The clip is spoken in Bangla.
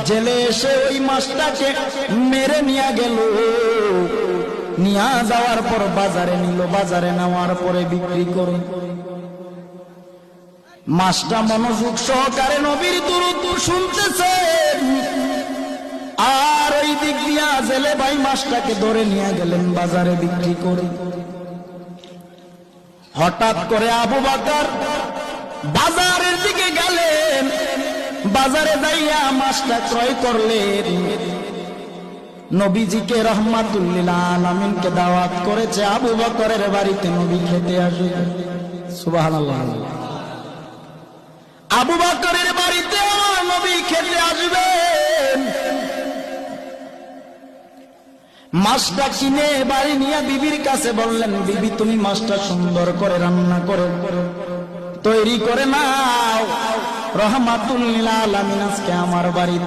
জেলে এসে ওই মাছটাকে মেরে নিয়ে গেল। নিয়ে যাওয়ার পর বাজারে নিল, বাজারে নেওয়ার পরে বিক্রি করে। মাছটা মনোযোগ সহকারে নবীর দুরূদ শুনতেছে, আর ওই দিক দিয়া জেলে ভাই মাছটাকে ধরে নিয়ে গেলেন বাজারে বিক্রি করে। হঠাৎ করে আবু বকর বাজারের দিকে গেলেন, বাজারে যাইয়া মাছটা ক্রয় করলেন। নবীজিকে রাহমাতুল লিল আলামিনকে দাওয়াত করেছে আবু বকরের বাড়িতে নবী খেতে আসবে। সুবহানাল্লাহ। আবু বকরের বাড়িতে নবী খেতে আসবেন। মাছটা কিনে বাড়ি নিয়ে বিবির কাছে বললেন, বিবি তুমি মাছটা সুন্দর করে রান্না করে তৈরি করে নাও, রাহমাতুল লিল আলামিন আজকে আমার বাড়িতে